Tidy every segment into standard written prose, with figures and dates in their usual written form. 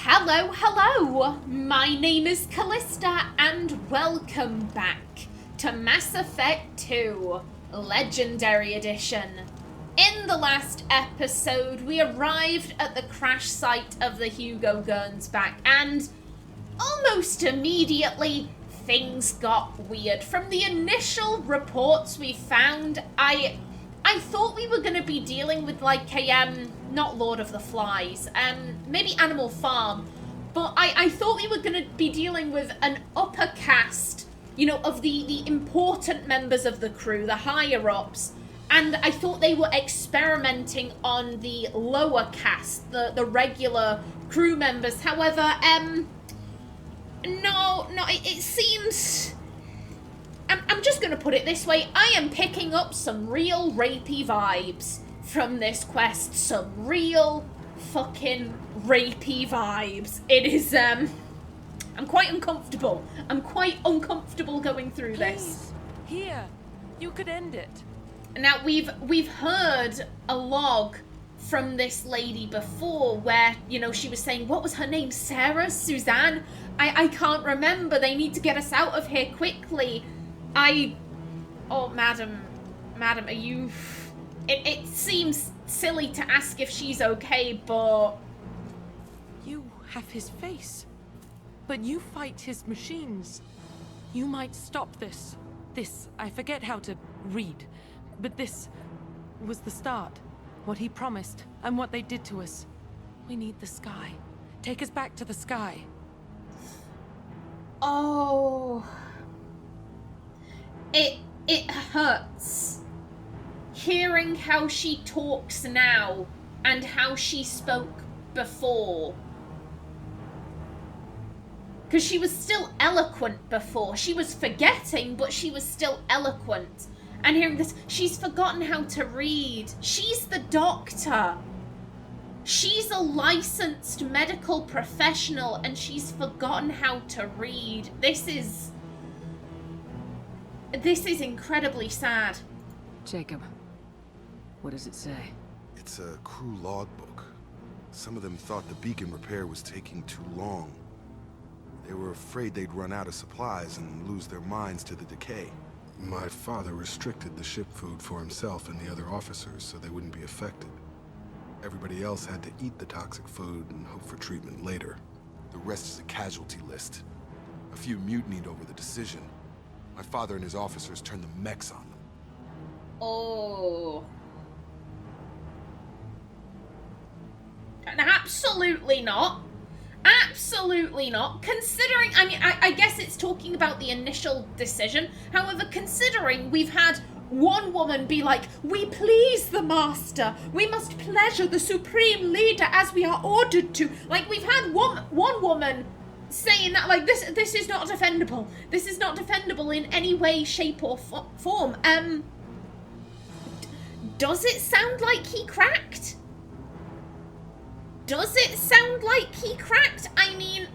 Hello, hello! My name is Kallista, and welcome back to Mass Effect 2 Legendary Edition. In the last episode, we arrived at the crash site of the Hugo Gernsback, and almost immediately, things got weird. From the initial reports we found, I thought we were going to be dealing with like a, not Lord of the Flies, maybe Animal Farm, but I thought we were going to be dealing with an upper caste, you know, of the important members of the crew, the higher-ups, and I thought they were experimenting on the lower caste, the regular crew members. However, no, it seems... I'm just going to put it this way. I am picking up some real rapey vibes from this quest. Some real fucking rapey vibes. It is, I'm quite uncomfortable. I'm quite uncomfortable going through this. Here, you could end it. Now, we've heard a log from this lady before where, you know, she was saying, what was her name? Sarah? Suzanne? I can't remember. They need to get us out of here quickly. Oh, madam, are you... It seems silly to ask if she's okay, but... You have his face, but you fight his machines. You might stop this. I forget how to read, but this was the start. What he promised, and what they did to us. We need the sky. Take us back to the sky. Oh... It hurts. Hearing how she talks now and how she spoke before. Because she was still eloquent before. She was forgetting, but she was still eloquent. And hearing this, she's forgotten how to read. She's the doctor. She's a licensed medical professional and she's forgotten how to read. This is incredibly sad. Jacob, what does it say? It's a crew logbook. Some of them thought the beacon repair was taking too long. They were afraid they'd run out of supplies and lose their minds to the decay. My father restricted the ship food for himself and the other officers so they wouldn't be affected. Everybody else had to eat the toxic food and hope for treatment later. The rest is a casualty list. A few mutinied over the decision. My father and his officers turned the mechs on them. Oh. Absolutely not. Absolutely not. Considering, I mean, I guess it's talking about the initial decision. However, considering we've had one woman be like, we please the master. We must pleasure the supreme leader as we are ordered to. Like, we've had one woman saying that, like, this is not defendable. This is not defendable in any way, shape, or form. Does it sound like he cracked? Does it sound like he cracked? I mean,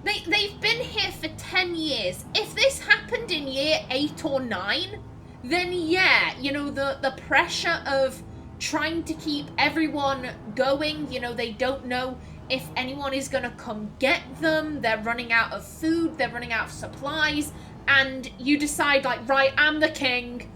they've been here for 10 years. If this happened in year 8 or 9, then yeah, you know, the pressure of trying to keep everyone going, you know, they don't know if anyone is gonna come get them, they're running out of food, they're running out of supplies, and you decide, like, right, I'm the king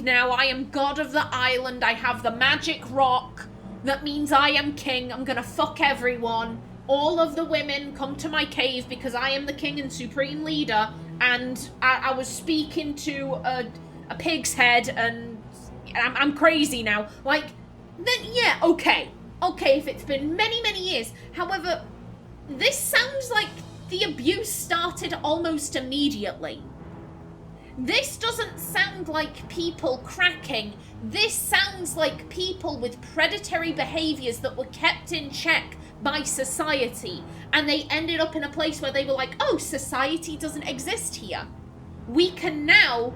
now, I am god of the island, I have the magic rock, that means I am king, I'm gonna fuck everyone, all of the women come to my cave because I am the king and supreme leader, and I was speaking to a pig's head, and I'm crazy now, like, then yeah, okay, if it's been many, many years. However, this sounds like the abuse started almost immediately. This doesn't sound like people cracking. This sounds like people with predatory behaviors that were kept in check by society. And they ended up in a place where they were like, oh, society doesn't exist here. We can now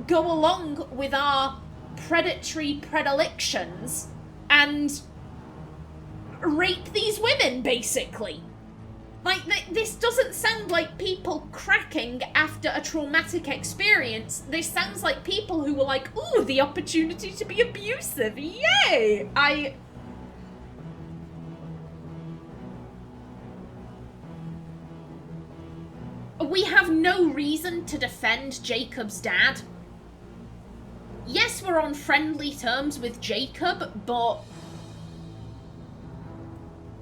go along with our predatory predilections and rape these women, basically. Like, this doesn't sound like people cracking after a traumatic experience. This sounds like people who were like, ooh, the opportunity to be abusive, yay! we have no reason to defend Jacob's dad. Yes, we're on friendly terms with Jacob, but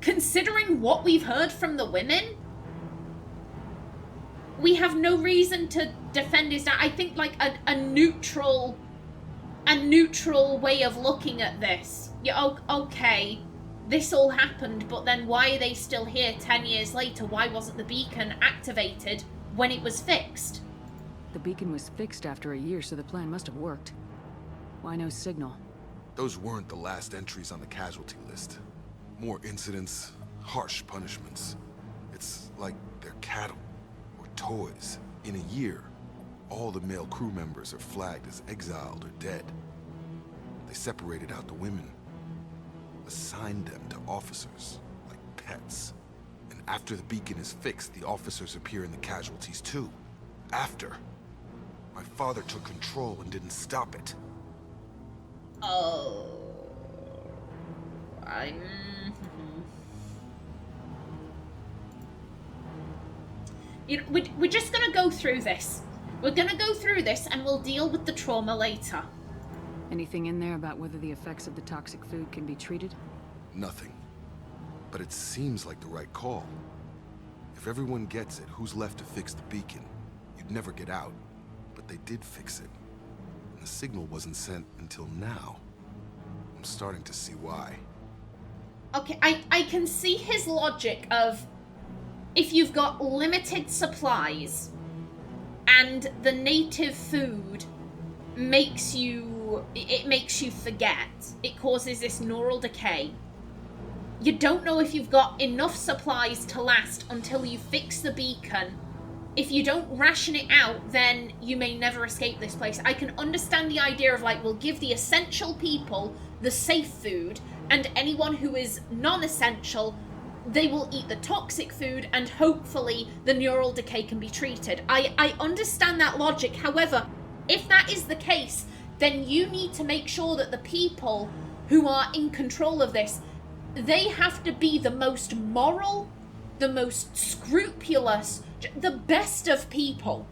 considering what we've heard from the women, we have no reason to defend his dad. I think like a neutral way of looking at this. Yeah, okay, this all happened, but then why are they still here 10 years later? Why wasn't the beacon activated when it was fixed? The beacon was fixed after a year, so the plan must have worked. Why no signal? Those weren't the last entries on the casualty list. More incidents, harsh punishments. It's like they're cattle or toys. In a year, all the male crew members are flagged as exiled or dead. They separated out the women, assigned them to officers, like pets. And after the beacon is fixed, the officers appear in the casualties too. After. My father took control and didn't stop it. Oh. You know, we're just gonna go through this. We're gonna go through this and we'll deal with the trauma later. Anything in there about whether the effects of the toxic food can be treated? Nothing. But it seems like the right call. If everyone gets it, who's left to fix the beacon? You'd never get out. But they did fix it. And the signal wasn't sent until now. I'm starting to see why. Okay, I can see his logic of if you've got limited supplies and the native food makes you forget. It causes this neural decay. You don't know if you've got enough supplies to last until you fix the beacon. If you don't ration it out, then you may never escape this place. I can understand the idea of like, we'll give the essential people the safe food, and anyone who is non-essential, they will eat the toxic food, and hopefully the neural decay can be treated. I understand that logic. However, if that is the case, then you need to make sure that the people who are in control of this, they have to be the most moral, the most scrupulous, the best of people.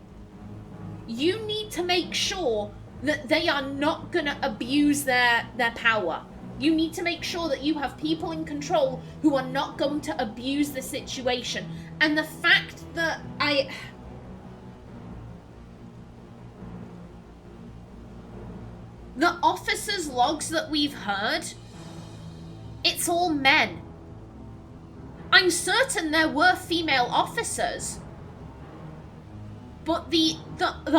You need to make sure that they are not going to abuse their power. You need to make sure that you have people in control who are not going to abuse the situation. And the fact that the officers' logs that we've heard, it's all men. I'm certain there were female officers, but the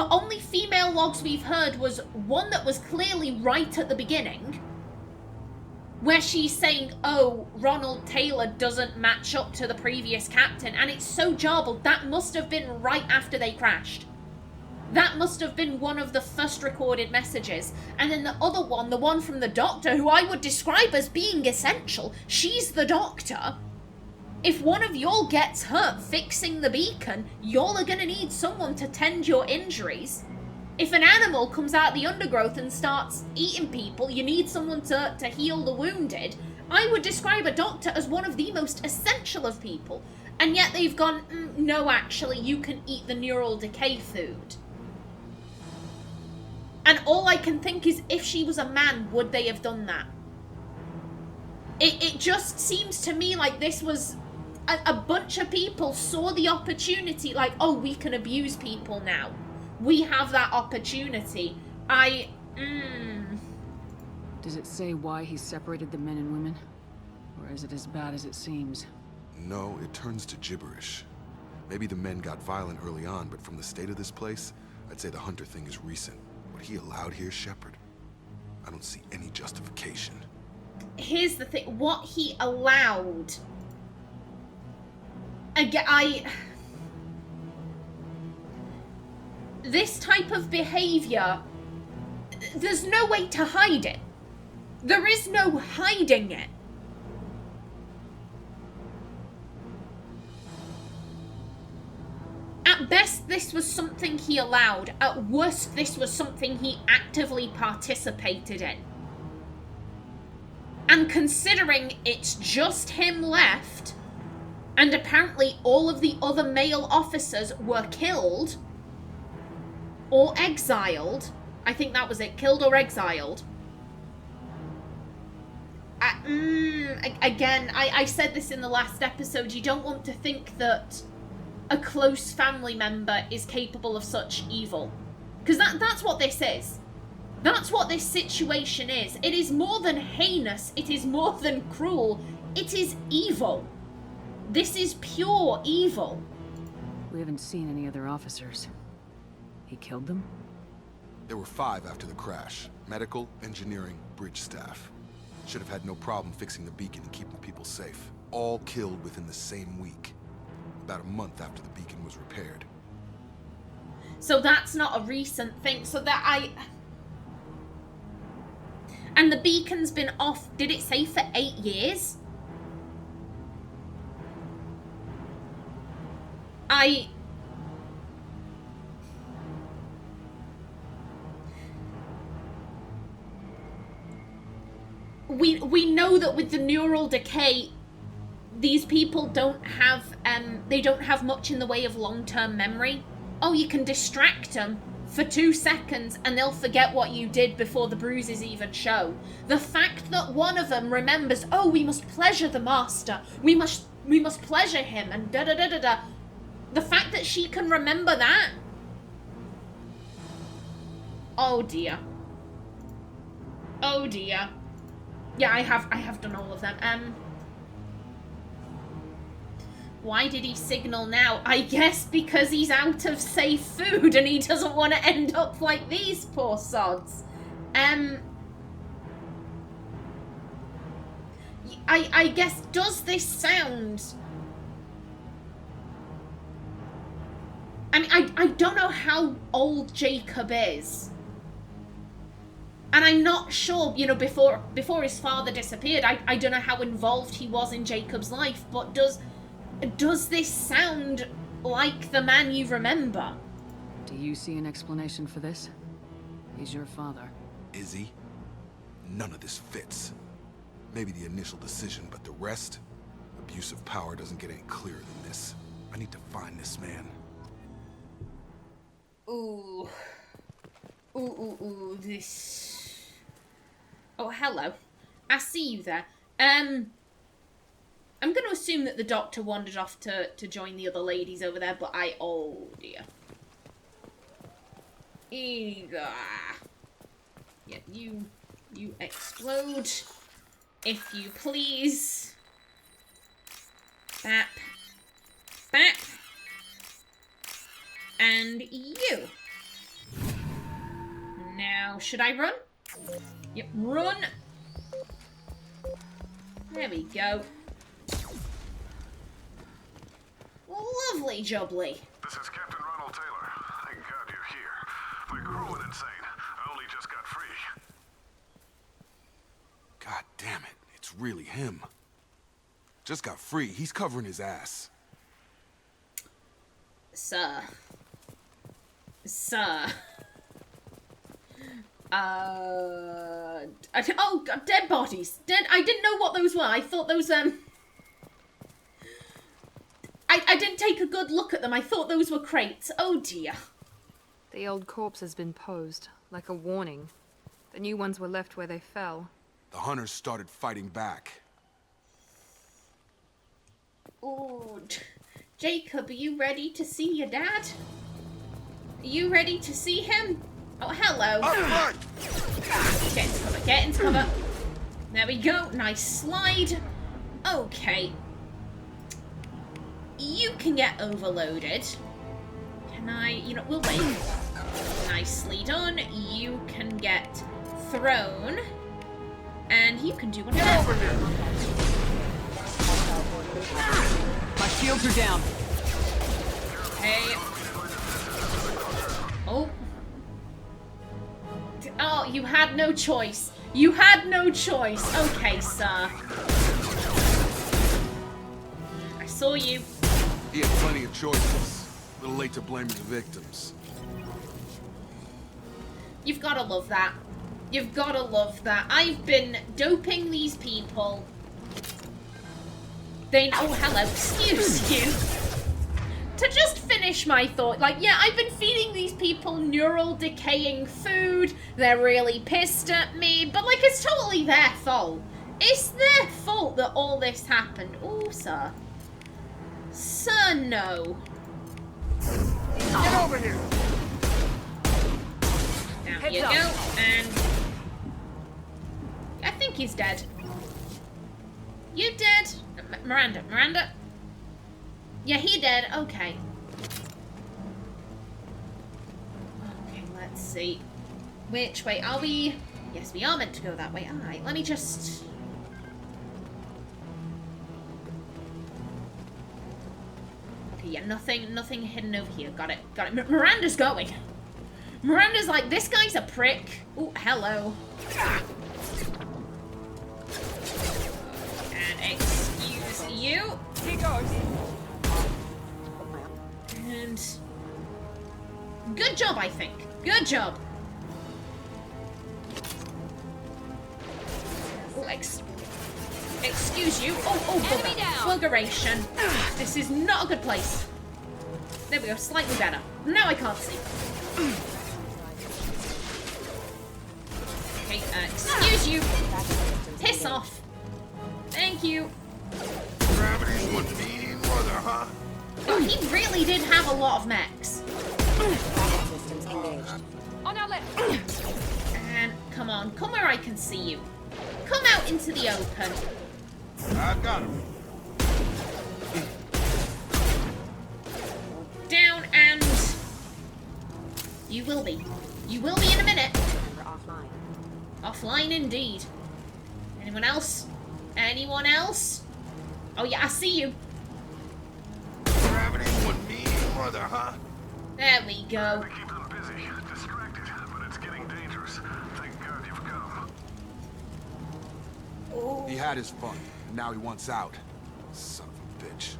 only female logs we've heard was one that was clearly right at the beginning, where she's saying, oh, Ronald Taylor doesn't match up to the previous captain, and it's so jarbled. That must have been right after they crashed. That must have been one of the first recorded messages. And then the other one, the one from the doctor, who I would describe as being essential, she's the doctor. If one of y'all gets hurt fixing the beacon, y'all are gonna need someone to tend your injuries. If an animal comes out of the undergrowth and starts eating people, you need someone to heal the wounded. I would describe a doctor as one of the most essential of people. And yet they've gone, no, actually, you can eat the neural decay food. And all I can think is, if she was a man, would they have done that? It just seems to me like this was a bunch of people saw the opportunity, like, oh, we can abuse people now. We have that opportunity. Does it say why he separated the men and women? Or is it as bad as it seems? No, it turns to gibberish. Maybe the men got violent early on, but from the state of this place, I'd say the Hunter thing is recent. What he allowed here, Shepard, I don't see any justification. Here's the thing, what he allowed... This type of behavior, there's no way to hide it. There is no hiding it. At best, this was something he allowed. At worst, this was something he actively participated in. And considering it's just him left, And apparently all of the other male officers were killed or exiled. I think that was it, killed or exiled. Again, I said this in the last episode, you don't want to think that a close family member is capable of such evil. Because that's what this is. That's what this situation is. It is more than heinous. It is more than cruel. It is evil. This is pure evil. We haven't seen any other officers. He killed them? There were 5 after the crash. Medical, engineering, bridge staff. Should have had no problem fixing the beacon and keeping people safe. All killed within the same week. About a month after the beacon was repaired. So that's not a recent thing. So that And the beacon's been off, did it say for 8 years? We know that with the neural decay, these people don't have much in the way of long-term memory. Oh, you can distract them for 2 seconds and they'll forget what you did before the bruises even show. The fact that one of them remembers, oh, we must pleasure the master, we must pleasure him, and da-da-da-da-da. The fact that she can remember that. Oh dear. Oh dear. Yeah, I have done all of them. Why did he signal now? I guess because he's out of safe food and he doesn't want to end up like these poor sods. I guess, does this sound... I mean, I don't know how old Jacob is. And I'm not sure, you know, before his father disappeared, I don't know how involved he was in Jacob's life, but does this sound like the man you remember? Do you see an explanation for this? He's your father. Is he? None of this fits. Maybe the initial decision, but the rest? Abuse of power doesn't get any clearer than this. I need to find this man. Ooh. Ooh, this... Oh, hello. I see you there. I'm going to assume that the doctor wandered off to join the other ladies over there, but oh dear. Yeah, you explode, if you please. Bap. Bap. And you. Now, should I run? Yep, run. There we go. Lovely jubbly. This is Captain Ronald Taylor. Thank God you're here. My crew went insane. I only just got free. God damn it, it's really him. Just got free, he's covering his ass. Sir. Oh, God, dead bodies. I didn't know what those were. I thought those, I didn't take a good look at them. I thought those were crates. Oh, dear. The old corpse has been posed, like a warning. The new ones were left where they fell. The hunters started fighting back. Ooh. Jacob, are you ready to see your dad? Are you ready to see him? Oh, hello. Get into cover, get into cover. There we go. Nice slide. Okay. You can get overloaded. Can I? You know, we'll wait. Nicely done. You can get thrown. And you can do whatever. Get over here. My shields are down. Okay. Oh. Oh, you had no choice. You had no choice. Okay, sir. I saw you. He had plenty of choices. A little late to blame the victims. You've got to love that. You've got to love that. I've been doping these people Oh, hello. Excuse you. To just finish my thought, like, yeah, I've been feeding these people neural decaying food. They're really pissed at me, but, like, it's totally their fault. It's their fault that all this happened. Oh, sir. Sir, no. Get over here! Down you go, and... I think he's dead. You dead? Miranda? Yeah, he dead. Okay. Okay, let's see. Which way are we? Yes, we are meant to go that way. Alright, let me just... Okay, yeah, nothing hidden over here. Got it. Miranda's going. Miranda's like, this guy's a prick. Oh, hello. And excuse you. He goes. And good job, I think. Good job. Oh, excuse you. Oh, fulguration. This is not a good place. There we go, slightly better. Now I can't see. Okay, excuse you. Piss off. Thank you. Gravity's one mean mother, huh? Oh, he really did have a lot of mechs. On our left. And come on, come where I can see you. Come out into the open. I got him. Down and... You will be. You will be in a minute. Offline. Offline indeed. Anyone else? Anyone else? Oh yeah, I see you. Gravity's one mean mother, huh? There we go. We keep them busy, distracted, but it's getting dangerous. Thank God you've come. He had his fun, and now he wants out. Son of a bitch.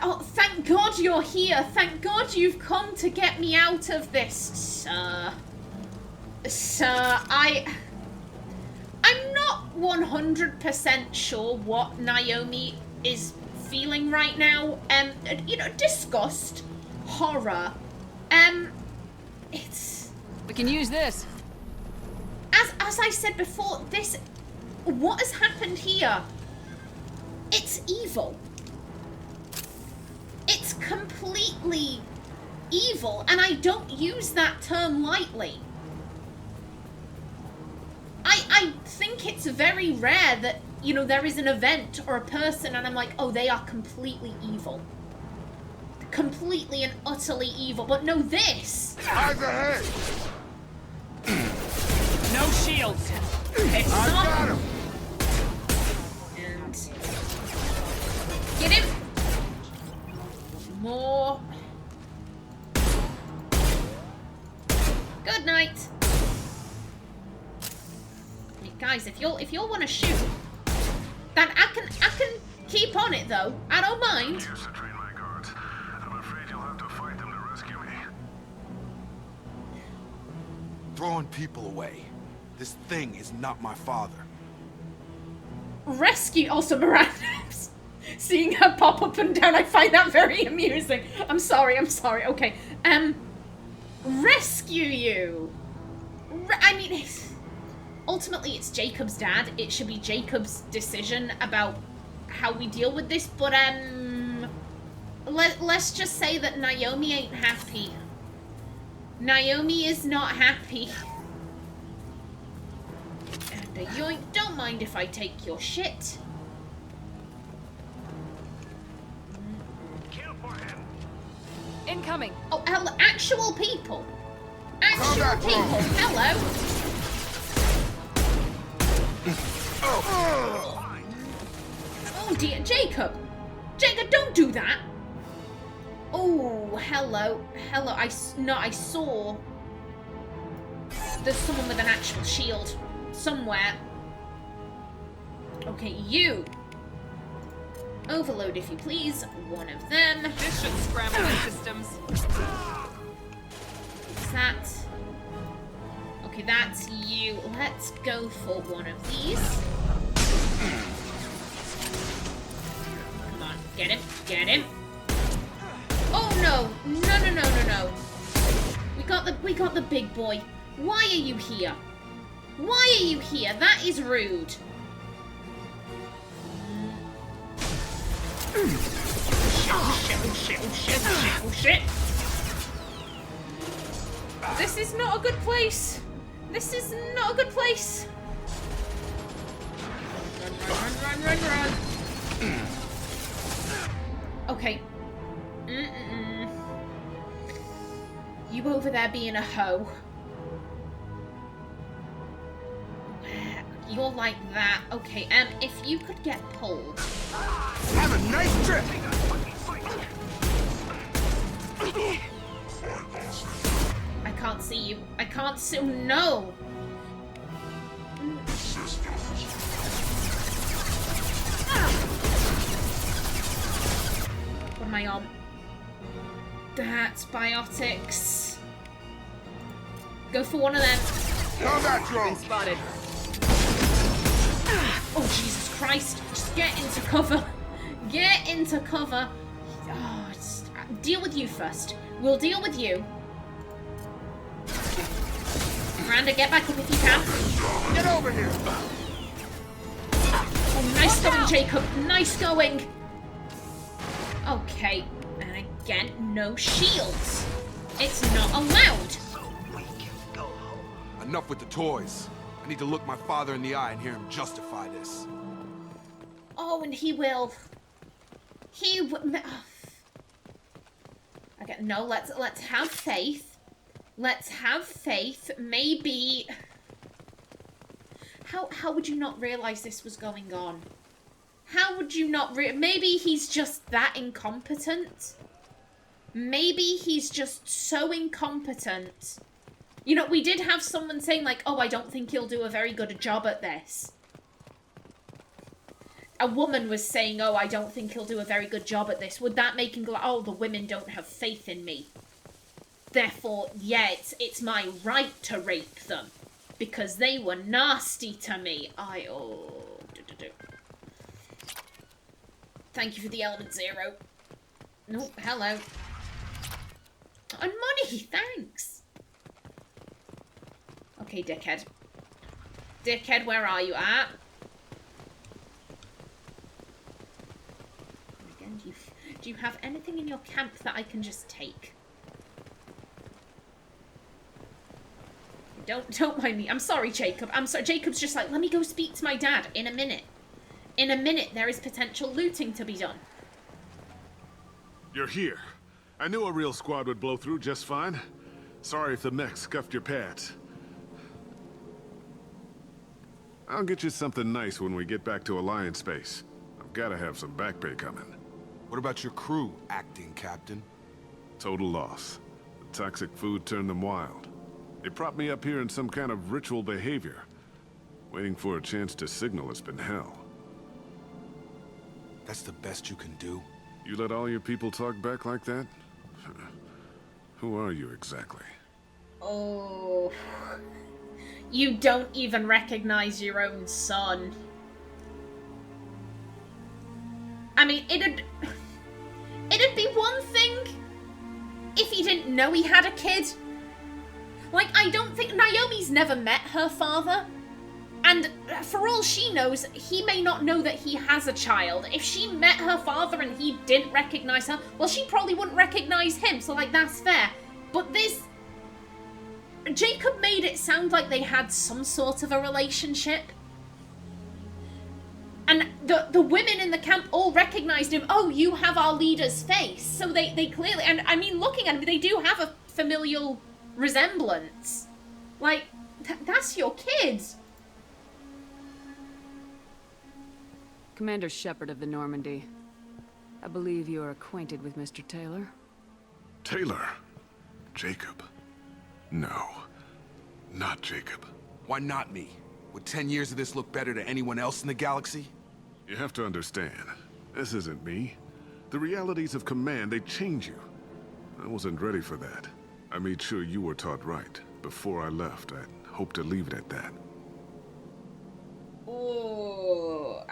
Oh, thank God you're here. Thank God you've come to get me out of this, sir. Sir, I'm not 100% sure what Naomi is feeling right now. You know, disgust, horror. It's... We can use this. As I said before, what has happened here? It's evil. It's completely evil, and I don't use that term lightly. I think it's very rare that, you know, there is an event or a person and I'm like, oh, they are completely evil. Completely and utterly evil. But no, this. Eyes ahead! No shields. It's I not. got him! And get him. More. Good night. Guys, if you'll want to shoot, then I can keep on it though. I don't mind. Used to train my guards. I'm afraid you'll have to fight them to rescue me. Throwing people away. This thing is not my father. Rescue also Miranda. Seeing her pop up and down, I find that very amusing. I'm sorry. Okay. Rescue you. I mean, ultimately it's Jacob's dad. It should be Jacob's decision about how we deal with this, but let's just say that Naomi ain't happy. Naomi is not happy. And yoink, don't mind if I take your shit. Kill for him. Incoming. Oh, hello, actual people. Actual Combat people. drone. Hello. Oh dear, Jacob. Jacob, don't do that. Oh, hello. I saw. There's someone with an actual shield somewhere. Okay, you. Overload, if you please. One of them. This should scramble the systems. Is that... Okay, that's you. Let's go for one of these. Get him. Get him. Oh no. No, no, no, no, no. We got the big boy. Why are you here? Why are you here? That is rude. Oh shit, oh shit, oh shit, oh shit, oh shit. This is not a good place. This is not a good place. Run, run, run, run, run, run. Okay. You over there being a hoe. You're like that. Okay, if you could get pulled. Have a nice trip! I can't see you. I can't see. No! What am I on? That's biotics. Go for one of them. Combat drone! Spotted. Oh, Jesus Christ. Just get into cover. Get into cover. Oh, deal with you first. We'll deal with you. Miranda, get back up if you can. Get over here! Oh, nice going, Jacob. Nice going. Okay. And again, no shields. It's not allowed. Enough with the toys. I need to look my father in the eye and hear him justify this. Oh, and he will. He will. Okay, no, let's have faith. Let's have faith. Maybe. How would you not realize this was going on? How would you not maybe he's just that incompetent? Maybe he's just so incompetent. You know, we did have someone saying like, oh, I don't think he'll do a very good job at this. A woman was saying, oh, I don't think he'll do a very good job at this. Would that make him go, oh, the women don't have faith in me. Therefore, yeah, it's my right to rape them. Because they were nasty to me. Thank you for the element 0. No, hello. And money, thanks. Okay, dickhead. Dickhead, where are you at? Again, do you have anything in your camp that I can just take? Don't mind me. I'm sorry, Jacob. I'm sorry. Jacob's just like, let me go speak to my dad in a minute. In a minute, there is potential looting to be done. You're here. I knew a real squad would blow through just fine. Sorry if the mech scuffed your pads. I'll get you something nice when we get back to Alliance space. I've gotta have some back pay coming. What about your crew, acting captain? Total loss. The toxic food turned them wild. They propped me up here in some kind of ritual behavior. Waiting for a chance to signal has been hell. That's the best you can do? You let all your people talk back like that? Who are you exactly? Oh. You don't even recognize your own son. I mean, it'd be one thing if he didn't know he had a kid. Like, I don't think Naomi's never met her father. And for all she knows, he may not know that he has a child. If she met her father and he didn't recognize her, well, she probably wouldn't recognize him, so, like, that's fair. But this... Jacob made it sound like they had some sort of a relationship. And the women in the camp all recognized him. Oh, you have our leader's face. So they clearly... And, I mean, looking at him, they do have a familial resemblance. Like, that's your kid. Commander Shepard of the Normandy. I believe you are acquainted with Mr. Taylor. Taylor? Jacob? No. Not Jacob. Why not me? Would 10 years of this look better to anyone else in the galaxy? You have to understand, this isn't me. The realities of command, they change you. I wasn't ready for that. I made sure you were taught right. Before I left, I hope to leave it at that. Oh,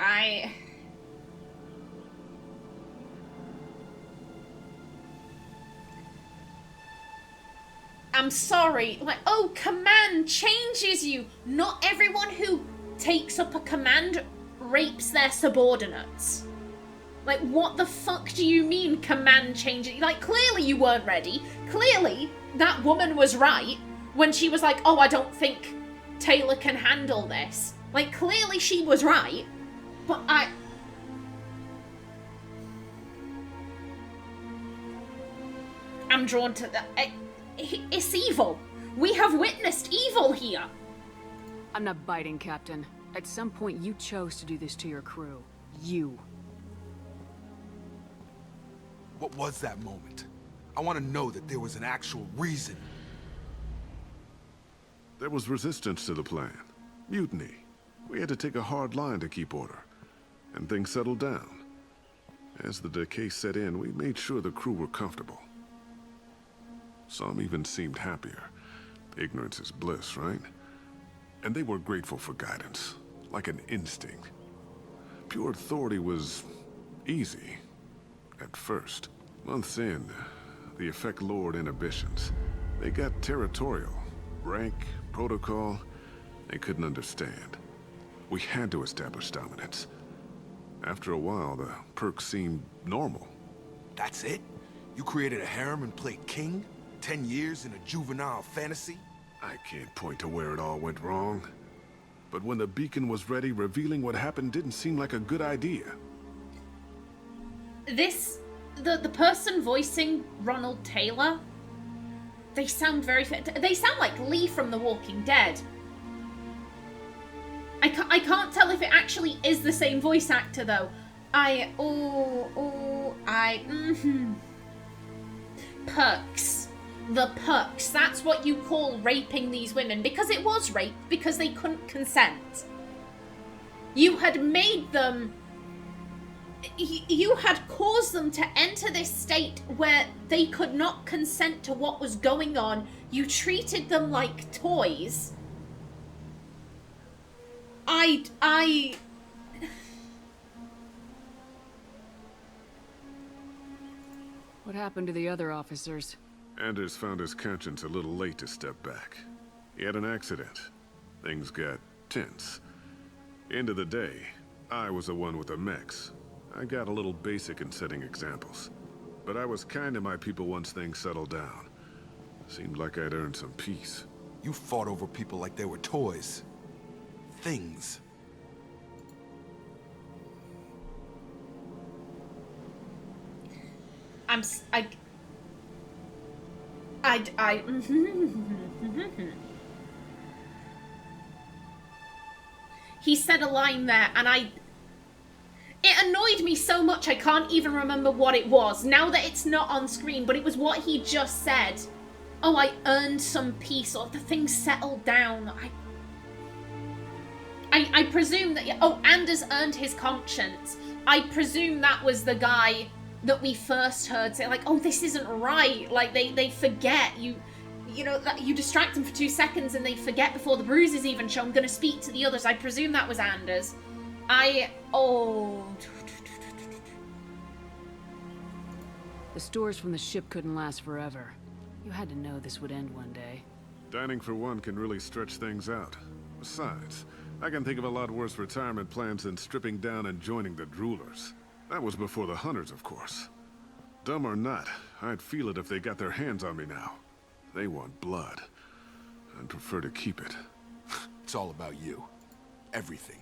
I'm sorry. Like, oh, command changes you. Not everyone who takes up a command rapes their subordinates. Like, what the fuck do you mean command changes? Like, clearly you weren't ready. Clearly that woman was right when she was like, oh, I don't think Taylor can handle this. Like, clearly she was right. But I'm drawn to that. It's evil. We have witnessed evil here. I'm not biting, Captain. At some point, you chose to do this to your crew. You. What was that moment? I want to know that there was an actual reason. There was resistance to the plan. Mutiny. We had to take a hard line to keep order. And things settled down. As the decay set in, we made sure the crew were comfortable. Some even seemed happier. Ignorance is bliss, right? And they were grateful for guidance, like an instinct. Pure authority was easy, at first. Months in, the effect lowered inhibitions. They got territorial. Rank, protocol, they couldn't understand. We had to establish dominance. After a while, the perks seemed normal. That's it? You created a harem and played king? 10 years in a juvenile fantasy? I can't point to where it all went wrong. But when the beacon was ready, revealing what happened didn't seem like a good idea. The person voicing Ronald Taylor, they sound they sound like Lee from The Walking Dead. I can't tell if it actually is the same voice actor though. Perks. The perks. That's what you call raping these women. Because it was rape. Because they couldn't consent. You had made them... You had caused them to enter this state where they could not consent to what was going on. You treated them like toys. What happened to the other officers? Anders found his conscience a little late to step back. He had an accident. Things got tense. End of the day, I was the one with the mechs. I got a little basic in setting examples. But I was kind to my people once things settled down. Seemed like I'd earned some peace. You fought over people like they were toys. Things. He said a line there, and it annoyed me so much I can't even remember what it was, now that it's not on screen, but it was what he just said. Oh, I earned some peace, or the things settled down. I presume that... Oh, Anders earned his conscience. I presume that was the guy that we first heard say, like, oh, this isn't right. Like, they forget. You know, that you distract them for 2 seconds and they forget before the bruise is even shown. I'm going to speak to the others. I presume that was Anders. The stores from the ship couldn't last forever. You had to know this would end one day. Dining for one can really stretch things out. Besides, I can think of a lot worse retirement plans than stripping down and joining the droolers. That was before the hunters, of course. Dumb or not, I'd feel it if they got their hands on me now. They want blood. I'd prefer to keep it. It's all about you. Everything.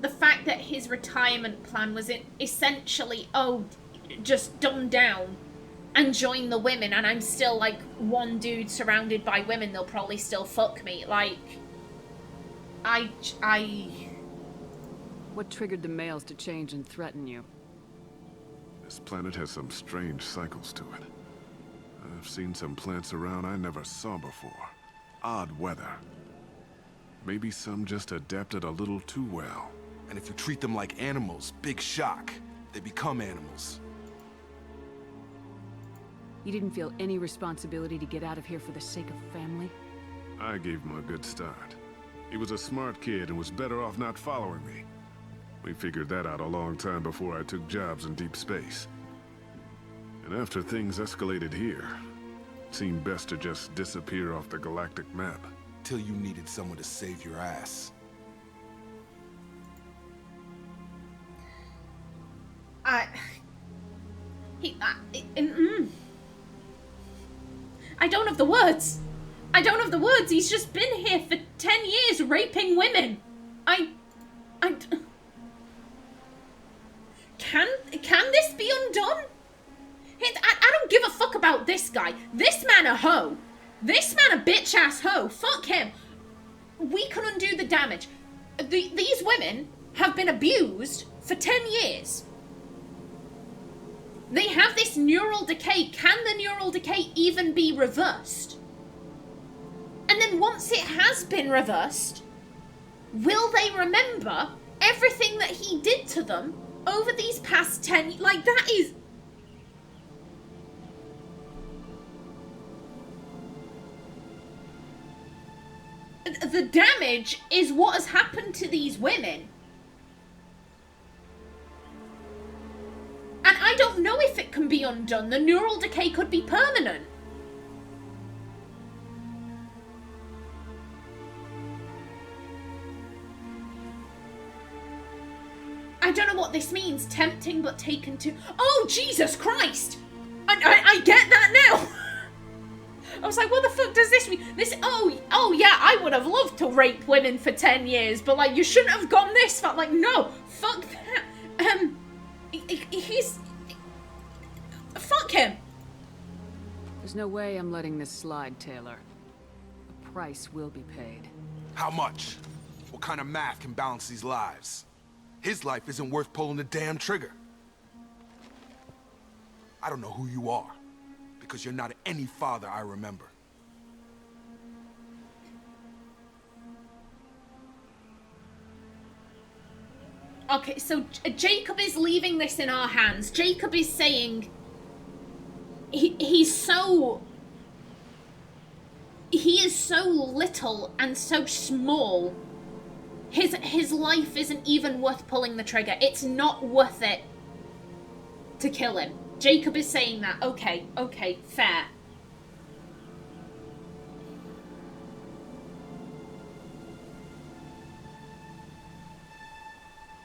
The fact that his retirement plan was essentially, oh, just dumb down and join the women, and I'm still, like, one dude surrounded by women, they'll probably still fuck me. Like, What triggered the males to change and threaten you? This planet has some strange cycles to it. I've seen some plants around I never saw before. Odd weather. Maybe some just adapted a little too well. And if you treat them like animals, big shock. They become animals. You didn't feel any responsibility to get out of here for the sake of family? I gave him a good start. He was a smart kid and was better off not following me. We figured that out a long time before I took jobs in deep space. And after things escalated here, it seemed best to just disappear off the galactic map. Till you needed someone to save your ass. I don't have the words. I don't have the words. He's just been here for 10 years raping women. Can this be undone? I don't give a fuck about this guy. This man a hoe. This man a bitch-ass hoe. Fuck him. We can undo the damage. These women have been abused for 10 years. They have this neural decay. Can the neural decay even be reversed? And then once it has been reversed, will they remember everything that he did to them over these past 10 years? Like, that is... The damage is what has happened to these women. And I don't know if it can be undone. The neural decay could be permanent. I don't know what this means. Tempting but taken to... Oh, Jesus Christ! I get that now! I was like, what the fuck does this mean? Oh yeah, I would have loved to rape women for 10 years, but like, you shouldn't have gone this far. Like, no, fuck that. Fuck him. There's no way I'm letting this slide, Taylor. A price will be paid. How much? What kind of math can balance these lives? His life isn't worth pulling the damn trigger. I don't know who you are, because you're not any father I remember. Okay, so Jacob is leaving this in our hands. Jacob is saying he is so little and so small. His life isn't even worth pulling the trigger. It's not worth it to kill him. Jacob is saying that. Okay, fair.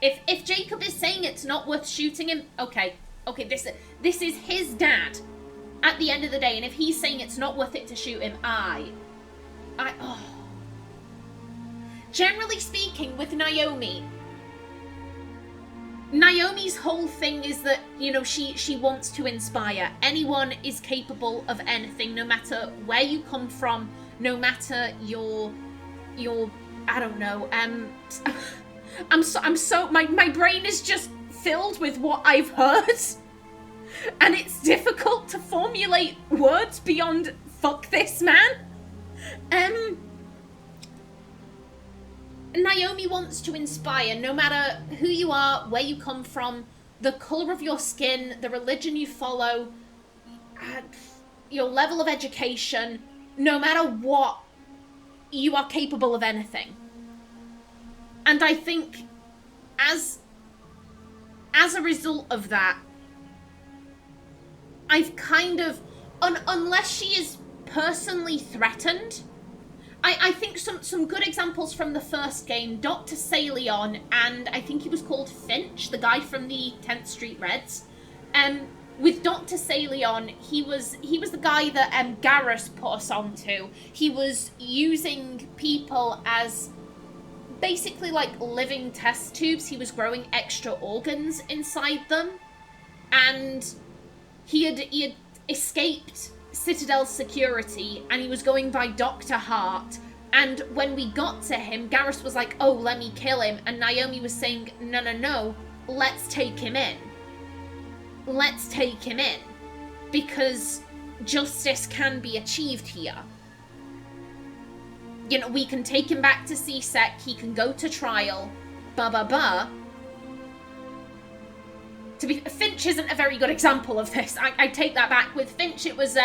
If Jacob is saying it's not worth shooting him, okay, this is his dad at the end of the day, and if he's saying it's not worth it to shoot him, Generally speaking, with Naomi's whole thing is that, you know, she wants to inspire. Anyone is capable of anything, no matter where you come from, no matter your I don't know, my brain is just filled with what I've heard. And it's difficult to formulate words beyond fuck this man. Naomi wants to inspire, no matter who you are, where you come from, the colour of your skin, the religion you follow, your level of education, no matter what, you are capable of anything. And I think as a result of that, I've kind of, unless she is personally threatened, I think some good examples from the first game, Dr. Salion, and I think he was called Finch, the guy from the 10th Street Reds. With Dr. Salion, he was the guy that Garrus put us onto. He was using people as basically like living test tubes. He was growing extra organs inside them, and he had escaped Citadel security, and he was going by Dr. Hart. And when we got to him, Garrus was like, oh, let me kill him. And Naomi was saying, no, let's take him in. Let's take him in. Because justice can be achieved here. You know, we can take him back to CSEC, he can go to trial, Finch isn't a very good example of this. I take that back. With Finch, it was,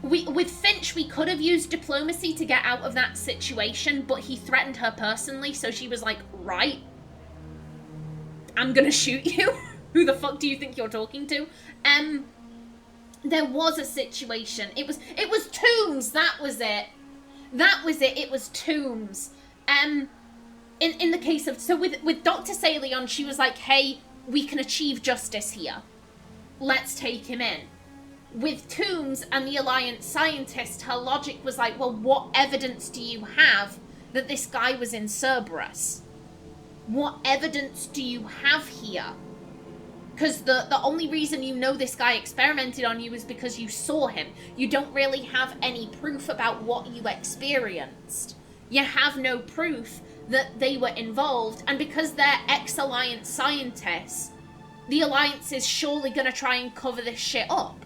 with Finch, we could have used diplomacy to get out of that situation, but he threatened her personally, so she was like, right, I'm gonna shoot you. Who the fuck do you think you're talking to? There was a situation. It was Tombs. That was it. It was Tombs. In the case of, so with Dr. Saleon, she was like, hey, we can achieve justice here. Let's take him in. With Tombs and the Alliance scientist, her logic was like, well, what evidence do you have that this guy was in Cerberus? What evidence do you have here? Because the only reason you know this guy experimented on you is because you saw him. You don't really have any proof about what you experienced. You have no proof that they were involved, and because they're ex-Alliance scientists, the Alliance is surely going to try and cover this shit up.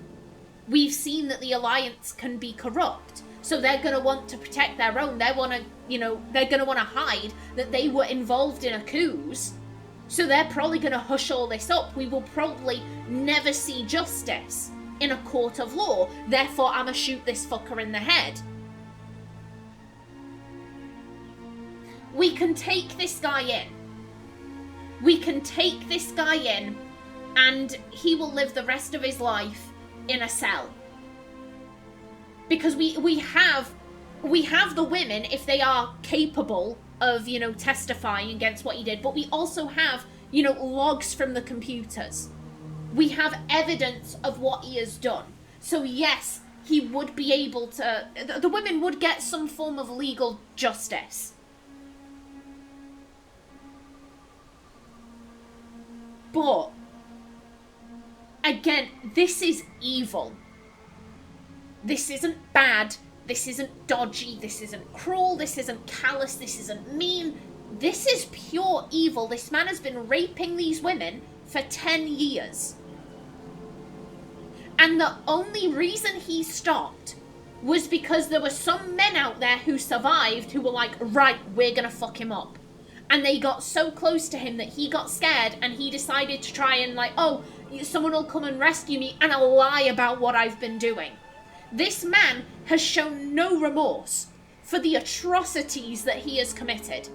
We've seen that the Alliance can be corrupt, so they're going to want to protect their own. They're going to want to hide that they were involved in a coup. So they're probably going to hush all this up. We will probably never see justice in a court of law. Therefore, I'ma shoot this fucker in the head. We can take this guy in. We can take this guy in, and he will live the rest of his life in a cell. Because we have the women, if they are capable of, testifying against what he did, but we also have, logs from the computers. We have evidence of what he has done. So yes, he would be able to, the women would get some form of legal justice. But, again, this is evil. This isn't bad. This isn't dodgy. This isn't cruel. This isn't callous. This isn't mean. This is pure evil. This man has been raping these women for 10 years. And the only reason he stopped was because there were some men out there who survived who were like, right, we're gonna fuck him up. And they got so close to him that he got scared and he decided to try and oh, someone will come and rescue me, and I'll lie about what I've been doing. This man has shown no remorse for the atrocities that he has committed.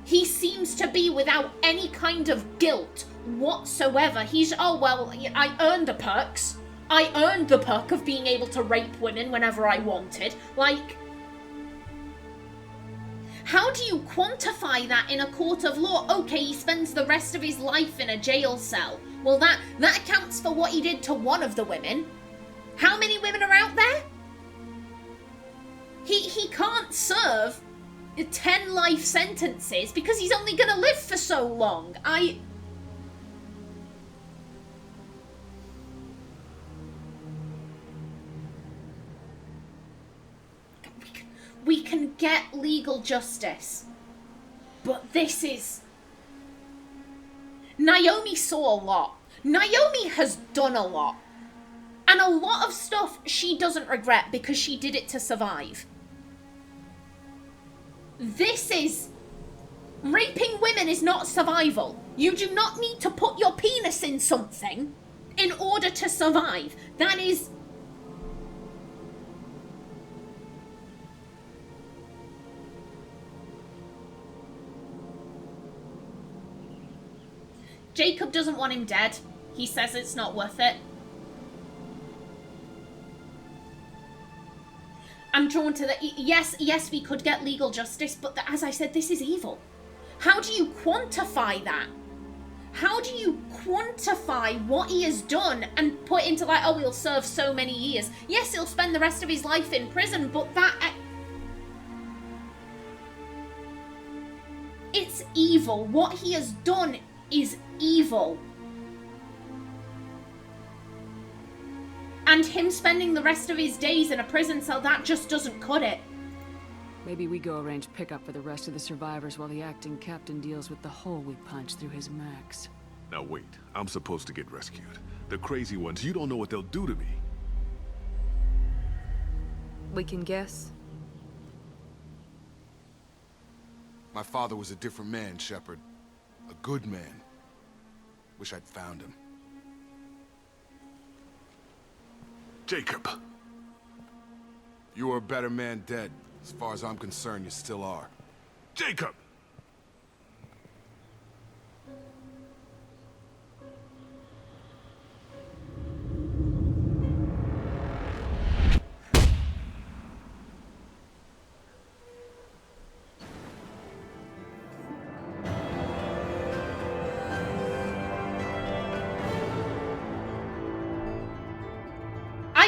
He seems to be without any kind of guilt whatsoever. He's, oh, well, I earned the perks. I earned the perk of being able to rape women whenever I wanted. How do you quantify that in a court of law? Okay, he spends the rest of his life in a jail cell. Well, that accounts for what he did to one of the women. How many women are out there? He can't serve 10 life sentences because he's only going to live for so long. We can get legal justice. But this is... Naomi saw a lot. Naomi has done a lot. And a lot of stuff she doesn't regret because she did it to survive. This is... Raping women is not survival. You do not need to put your penis in something in order to survive. That is... Jacob doesn't want him dead. He says it's not worth it. I'm drawn to the... Yes, we could get legal justice, but as I said, this is evil. How do you quantify that? How do you quantify what he has done and put into oh, he'll serve so many years? Yes, he'll spend the rest of his life in prison, but that... It's evil. What he has done is evil. And him spending the rest of his days in a prison cell, that just doesn't cut it. Maybe we go arrange pickup for the rest of the survivors while the acting captain deals with the hole we punched through his max. Now wait, I'm supposed to get rescued. The crazy ones, you don't know what they'll do to me. We can guess. My father was a different man, Shepard. A good man. Wish I'd found him. Jacob! You were a better man dead. As far as I'm concerned, you still are. Jacob!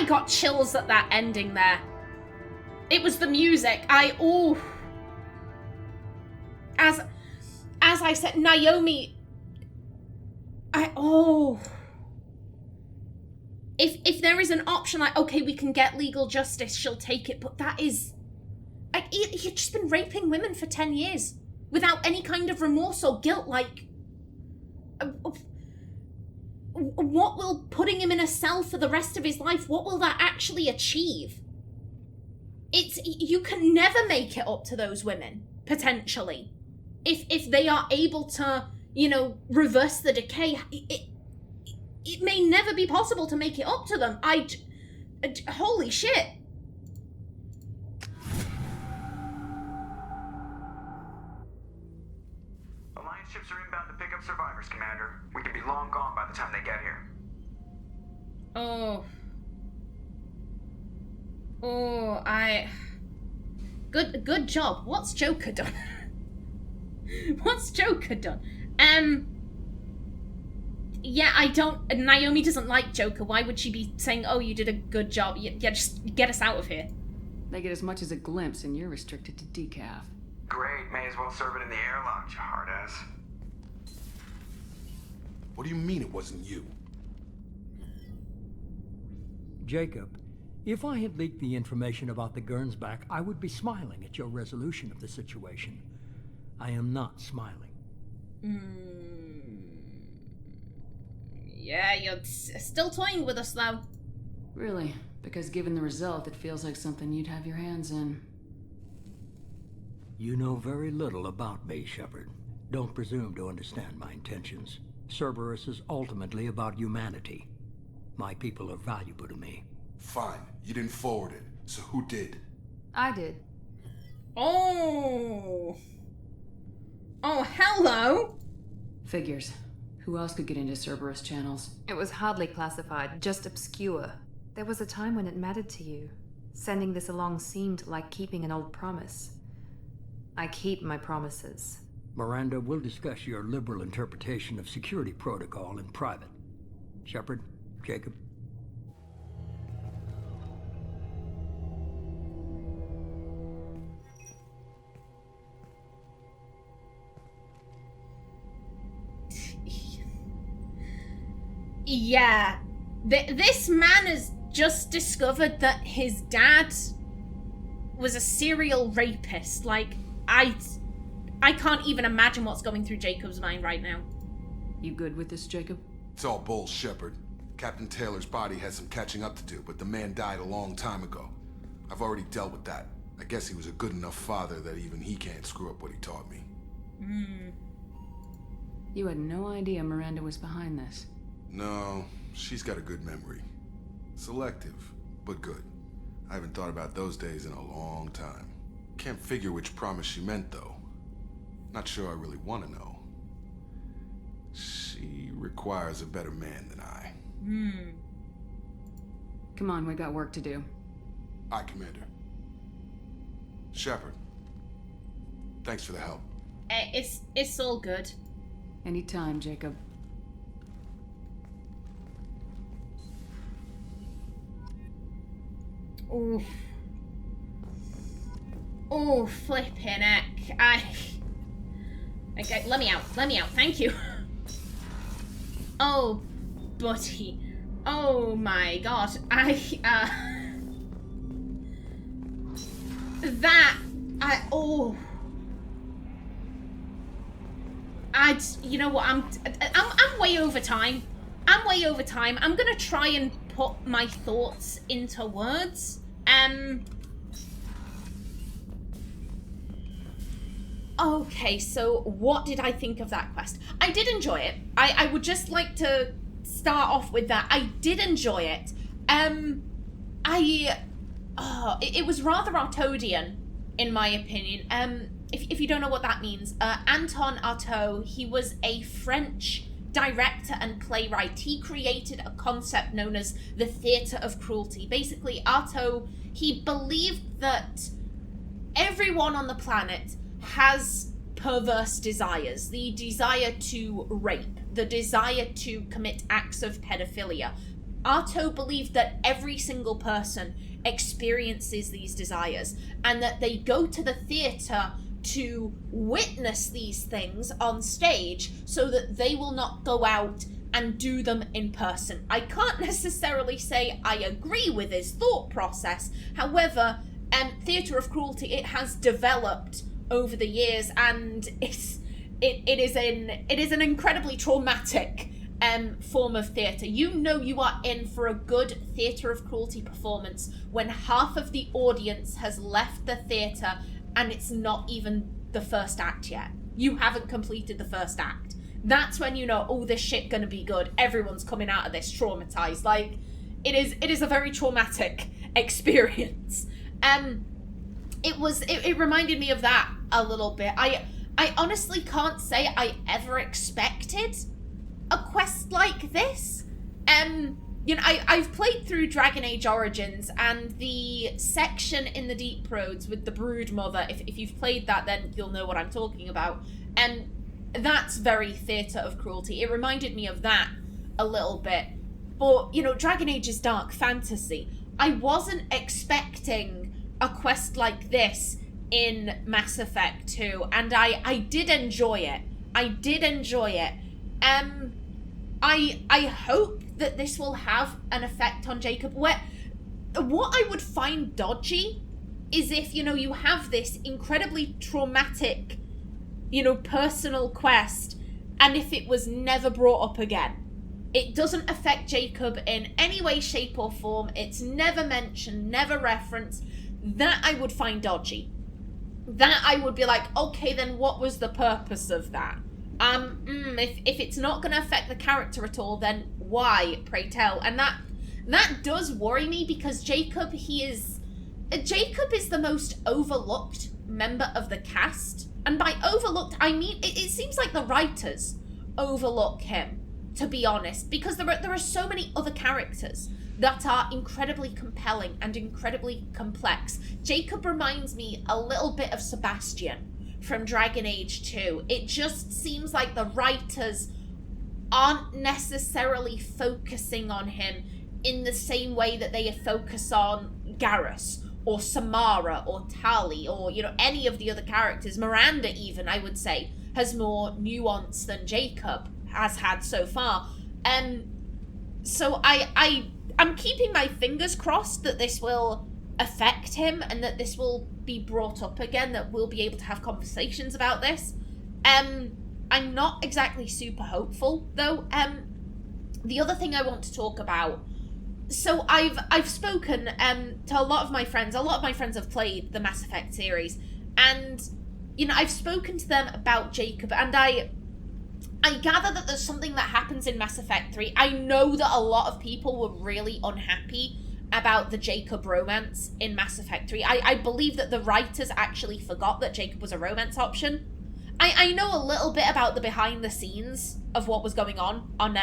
I got chills at that ending there. It was the music. As I said, Naomi, If there is an option, like, okay, we can get legal justice, she'll take it, but that is... Like, you've just been raping women for 10 years without any kind of remorse or guilt, like... What will putting him in a cell for the rest of his life, what will that actually achieve? You can never make it up to those women, potentially. If they are able to, you know, reverse the decay, it may never be possible to make it up to them. Holy shit. Alliance ships are inbound to pick up survivors, Commander. We could be long gone by the time they get here. Good job. What's Joker done? What's Joker done? Yeah, Naomi doesn't like Joker. Why would she be saying, oh, you did a good job? Yeah, just get us out of here. They get as much as a glimpse, and you're restricted to decaf. Great, may as well serve it in the airlock, you hard ass. What do you mean it wasn't you? Jacob, if I had leaked the information about the Gernsback, I would be smiling at your resolution of the situation. I am not smiling. Yeah, you're still toying with us, though. Really? Because given the result, it feels like something you'd have your hands in. You know very little about me, Shepard. Don't presume to understand my intentions. Cerberus is ultimately about humanity. My people are valuable to me. Fine, you didn't forward it, so who did? I did. Oh, hello. Figures. Who else could get into Cerberus channels? It was hardly classified, just obscure. There was a time when it mattered to you. Sending this along seemed like keeping an old promise. I keep my promises. Miranda, we'll discuss your liberal interpretation of security protocol in private. Shepard, Jacob. Yeah, this man has just discovered that his dad was a serial rapist. Like, I can't even imagine what's going through Jacob's mind right now. You good with this, Jacob? It's all bull, Shepard. Captain Taylor's body has some catching up to do, but the man died a long time ago. I've already dealt with that. I guess he was a good enough father that even he can't screw up what he taught me. You had no idea Miranda was behind this. No, she's got a good memory. Selective, but good. I haven't thought about those days in a long time. Can't figure which promise she meant, though. Not sure I really want to know. She requires a better man than I. Come on, we got work to do. Aye, Commander. Shepard, thanks for the help. It's all good. Anytime, Jacob. Oof. Oh, flipping heck. Okay, let me out, thank you. Oh, buddy. Oh my god. You know what, I'm way over time. I'm gonna try and put my thoughts into words. Okay, so what did I think of that quest? I did enjoy it. I would just like to start off with that. I did enjoy it. It was rather Artaudien, in my opinion. If you don't know what that means, Anton Artaud, he was a French director and playwright. He created a concept known as the theatre of cruelty. Basically, Artaud, he believed that everyone on the planet has perverse desires. The desire to rape, the desire to commit acts of pedophilia. Arto believed that every single person experiences these desires, and that they go to the theatre to witness these things on stage so that they will not go out and do them in person. I can't necessarily say I agree with his thought process. However, theatre of cruelty, it has developed over the years, and it is an incredibly traumatic form of theatre. You know you are in for a good theatre of cruelty performance when half of the audience has left the theatre and it's not even the first act yet. You haven't completed the first act. That's when you know, oh, this shit gonna be good. Everyone's coming out of this traumatized. Like, it is a very traumatic experience. It reminded me of that a little bit. I honestly can't say I ever expected a quest like this. You know, I've played through Dragon Age Origins, and the section in the Deep Roads with the Brood Mother, if you've played that, then you'll know what I'm talking about. And that's very theatre of cruelty. It reminded me of that a little bit. But, you know, Dragon Age is dark fantasy. I wasn't expecting a quest like this in Mass Effect 2, and I did enjoy it. I hope that this will have an effect on Jacob. What I would find dodgy is if, you know, you have this incredibly traumatic, you know, personal quest, and if it was never brought up again. It doesn't affect Jacob in any way, shape, or form. It's never mentioned, never referenced. That I would find dodgy. That I would be like, okay, then what was the purpose of that? If it's not going to affect the character at all, then why, pray tell? And that does worry me, because Jacob is the most overlooked member of the cast. And by overlooked, I mean, it seems like the writers overlook him, to be honest, because there are so many other characters that are incredibly compelling and incredibly complex. Jacob reminds me a little bit of Sebastian from Dragon Age 2. It just seems like the writers aren't necessarily focusing on him in the same way that they focus on Garrus or Samara or Tali or, you know, any of the other characters. Miranda even, I would say, has more nuance than Jacob has had so far. So I'm keeping my fingers crossed that this will affect him and that this will be brought up again, that we'll be able to have conversations about this. I'm not exactly super hopeful, though. The other thing I want to talk about, so I've spoken to a lot of my friends. A lot of my friends have played the Mass Effect series, and, you know, I've spoken to them about Jacob, and I gather that there's something that happens in Mass Effect 3. I know that a lot of people were really unhappy about the Jacob romance in Mass Effect 3. I believe that the writers actually forgot that Jacob was a romance option. I know a little bit about the behind the scenes of what was going on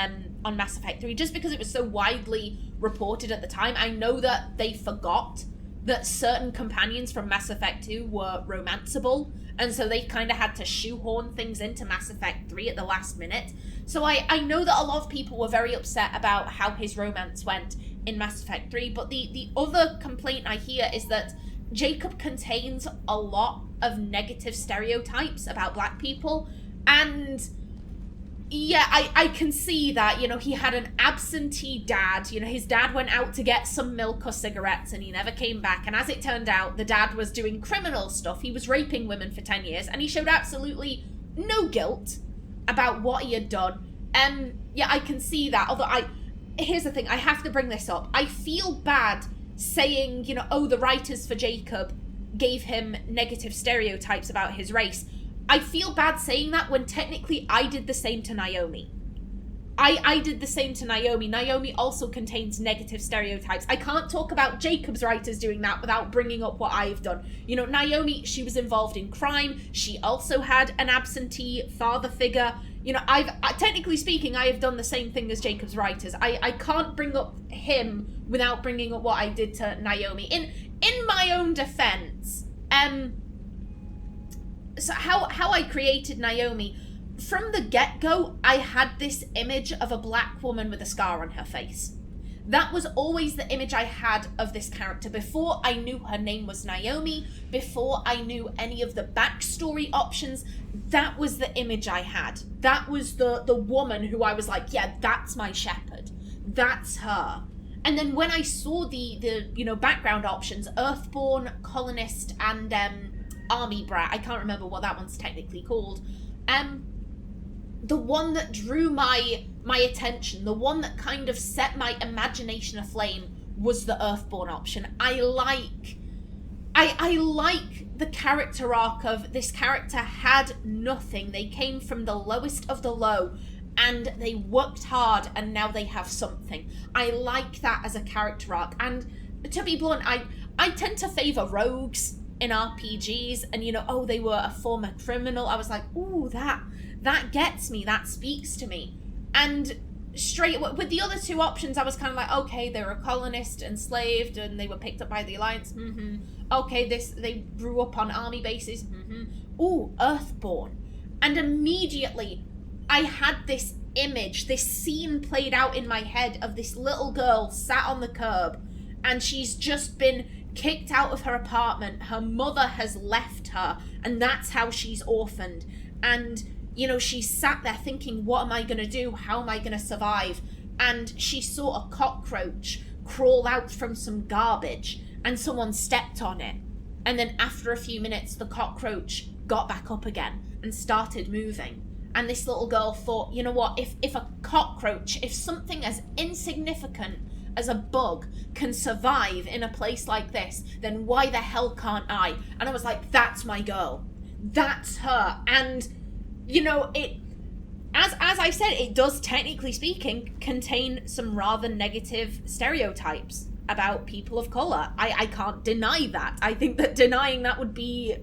Mass Effect 3, just because it was so widely reported at the time. I know that they forgot that certain companions from Mass Effect 2 were romanceable, and so they kind of had to shoehorn things into Mass Effect 3 at the last minute. So I know that a lot of people were very upset about how his romance went in Mass Effect 3, but the other complaint I hear is that Jacob contains a lot of negative stereotypes about black people, and yeah, I can see that. You know, he had an absentee dad. You know, his dad went out to get some milk or cigarettes and he never came back, and as it turned out, the dad was doing criminal stuff. He was raping women for 10 years, and he showed absolutely no guilt about what he had done. Yeah, I can see that, although here's the thing, I have to bring this up. I feel bad saying, you know, oh, the writers for Jacob gave him negative stereotypes about his race. I feel bad saying that when technically I did the same to Naomi. I did the same to Naomi. Naomi also contains negative stereotypes. I can't talk about Jacob's writers doing that without bringing up what I've done. You know, Naomi, she was involved in crime. She also had an absentee father figure. You know, technically speaking, I have done the same thing as Jacob's writers. I can't bring up him without bringing up what I did to Naomi. In my own defense, so how I created Naomi, from the get-go, I had this image of a black woman with a scar on her face. That was always the image I had of this character before I knew her name was Naomi, before I knew any of the backstory options. That was the image I had. That was the woman who I was like, yeah, that's my shepherd. That's her. And then when I saw the background options, Earthborn, Colonist, and Army Brat, I can't remember what that one's technically called, the one that drew my attention, the one that kind of set my imagination aflame, was the Earthborn option. I like the character arc of this character had nothing. They came from the lowest of the low and they worked hard and now they have something. I like that as a character arc. And to be blunt, I tend to favor rogues in RPGs, and they were a former criminal. I was like, ooh, that gets me, that speaks to me. And straight with the other two options, I was kind of like, okay, they were a colonist, enslaved, and they were picked up by the Alliance. Okay, they grew up on army bases. Ooh, Earthborn. And immediately, I had this image, this scene played out in my head of this little girl sat on the curb, and she's just been kicked out of her apartment. Her mother has left her, and that's how she's orphaned. And she sat there thinking, what am I going to do? How am I going to survive? And she saw a cockroach crawl out from some garbage and someone stepped on it. And then after a few minutes, the cockroach got back up again and started moving. And this little girl thought, you know what, if a cockroach, if something as insignificant as a bug can survive in a place like this, then why the hell can't I? And I was like, that's my girl. That's her. And it, as I said, it does, technically speaking, contain some rather negative stereotypes about people of colour. I can't deny that. I think that denying that would be,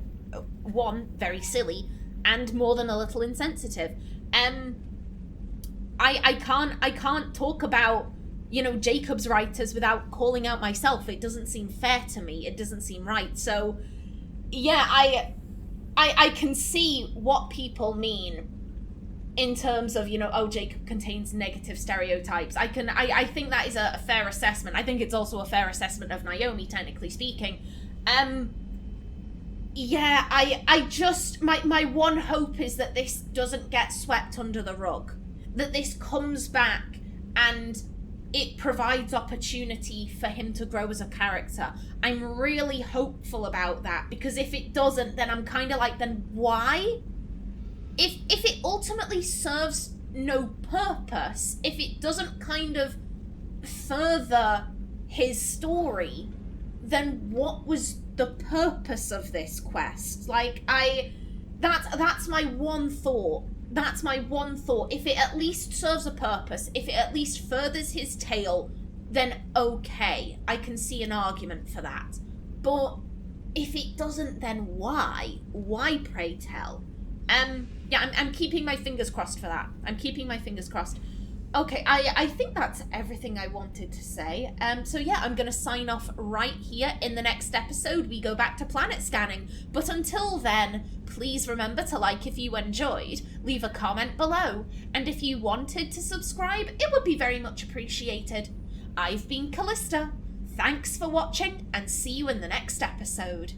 one, very silly, and more than a little insensitive. I can't talk about, Jacob's writers without calling out myself. It doesn't seem fair to me. It doesn't seem right. So, yeah, I can see what people mean in terms of, Jacob contains negative stereotypes. I think that is a fair assessment. I think it's also a fair assessment of Naomi, technically speaking. Yeah, I just, my one hope is that this doesn't get swept under the rug. That this comes back and it provides opportunity for him to grow as a character. I'm really hopeful about that, because if it doesn't, then I'm kind of like, then why? If it ultimately serves no purpose, if it doesn't kind of further his story, then what was the purpose of this quest? Like, that's my one thought. That's my one thought. If it at least serves a purpose, if it at least furthers his tale, then okay, I can see an argument for that. But if it doesn't, then why? Why, pray tell? Yeah, I'm keeping my fingers crossed for that. I'm keeping my fingers crossed. Okay, I think that's everything I wanted to say. So yeah, I'm going to sign off right here. In the next episode, we go back to planet scanning. But until then, please remember to like if you enjoyed, leave a comment below, and if you wanted to subscribe, it would be very much appreciated. I've been Callista. Thanks for watching, and see you in the next episode.